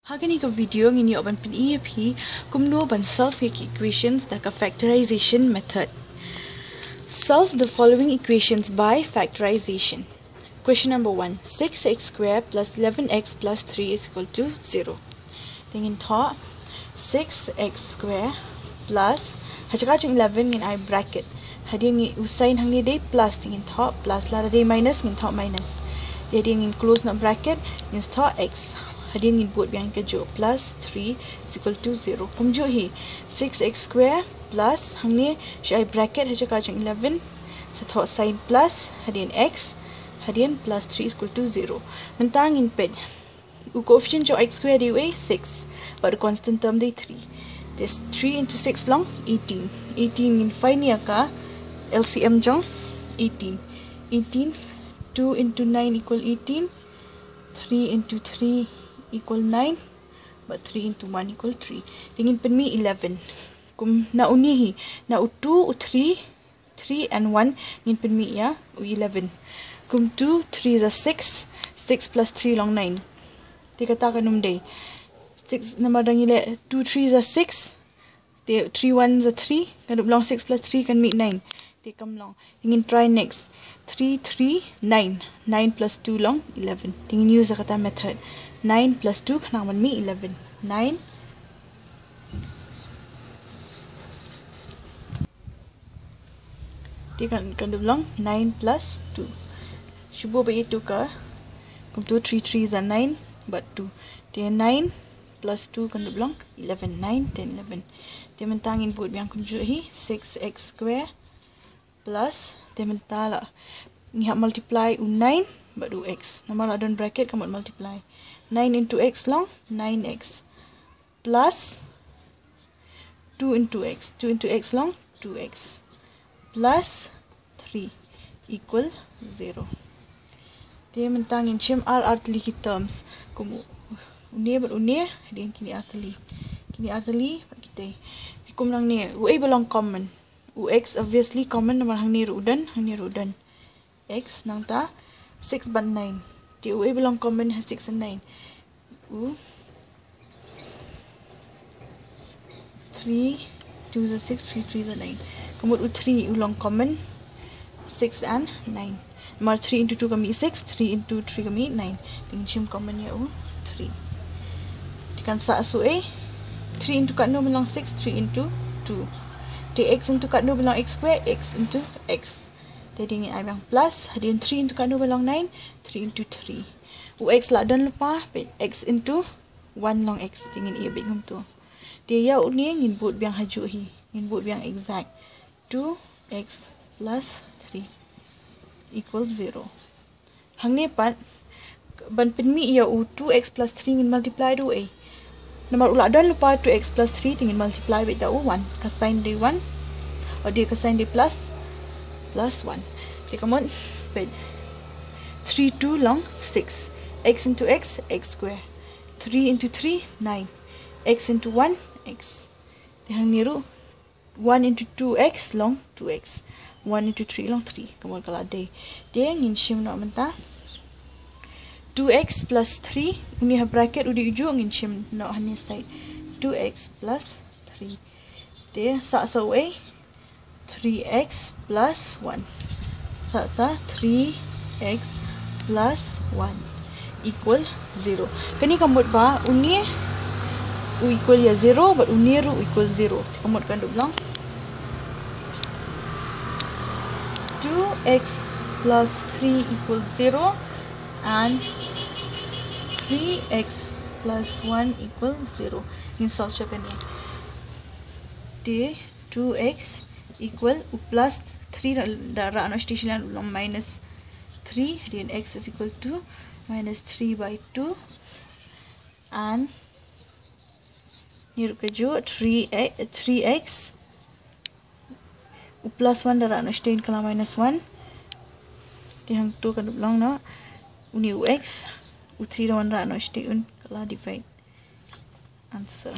Hagan ni ka video ngini oban pin EAP kumno ban solve equations da ka factorization method. Solve the following equations by factorization. Question number 1. 6x squared plus 11x plus 3 is equal to 0. Tingin to 6x squared plus hachaka chung 11 ngin I bracket. Hadi ngi usain hang ni day plus tingin to plus la day minus ngin to minus. Jadi ngin close na bracket ngin to x. Hadi ngin buat biang kejo plus 3 is equal to 0. Kumjo hi 6x square plus hang ni syai bracket hachaka chung 11 sa to sign plus hadian x hadian plus 3 is equal to 0. Mentang in ped coefficient cho x square dia 6 but the constant term dia 3. This 3 into 6 long 18. 18 in find ni ka LCM jong 18. 18 2 into 9 equal 18. 3 into 3 equal 9, but 3 into 1 equal 3. Tingin pen mi 11. Kum na unihi na u2 u3 3 and 1 ngin pen mi ya u11. Kum 2 3 is a 6 6 plus 3 long 9. Tikata kanum day 6 nama dangile 2 3 is a 6 the 3 1 is a 3 kan long 6 plus 3 kan mi 9. Tikam long. Tingin try next 3 3 9 9 plus 2 long 11. Tingin use the kata method 9 plus 2 kanang man mi 11. 9 Tikan kan long 9 plus 2. Shubo ba itu ka? Kum 2 3 3 is a 9 but 2. Dia 9 plus 2 kan long 11. 9 10 11. Dia mentangin buat biang kum hi 6x square plus dia mentala ni hak multiply u9 but u(x). Nama adon bracket kamu multiply 9 into x long 9x plus 2 into x 2 into x long 2x plus 3 equal 0. Dia mentangin chem r artli terms kumu unia but unia dia kini artli kita kum lang ni u belong common ux obviously common nama hang ni rudan x nang ta 6 ban 9 di u belong common has 6 and 9 u 3 2 the 6 3 3 the 9 kemudian u3 belong common 6 and 9 nama 3 into 2 kami 6 3 into 3 kami 9 dengan sim common ya u3 dikan sa su a 3 into kat no belong 6 3 into 2 dx into kat no belong x square x into x. Jadi ingin I bilang plus hadian 3 into kat no belong 9 3 into 3 ux lah dan lupa x into 1 long x ingin ia big tu dia ya ni ingin buat biang haju hi ingin buat biang exact 2x plus 3 equal 0 hang ni pat ban pen mi ia u 2x plus 3 ingin multiply do a nomor ulah dan lupa 2x plus 3 ingin multiply with the 1 ka sign day 1 or dia ka sign day plus 1. Okay, come on. 3 2 long 6. X into x square. 3 into 3 9. X into 1 x. Dihang niru 1 into 2x long 2x. 1 into 3 long 3. Come on kalau day. Dia ngin shim nak mentah 2x plus 3 uni ha bracket udi ujung ngin shim nak hani side 2x plus 3 dia sa way 3x plus 1 sa 3x plus 1 equal 0 kani kamut ba uni u equal ya 0 but uni ru equal 0 kamut kan dublang 2x plus 3 equal 0 and 3x plus 1 equal 0. Ini solve siya kani. D 2x equal plus 3 darah ano station lang minus 3 then x is equal to minus 3 by 2 and niru keju 3x plus 1 darah ano station kala minus 1 dihang 2 kan lang no uni ux u3 darah ano station kala divide answer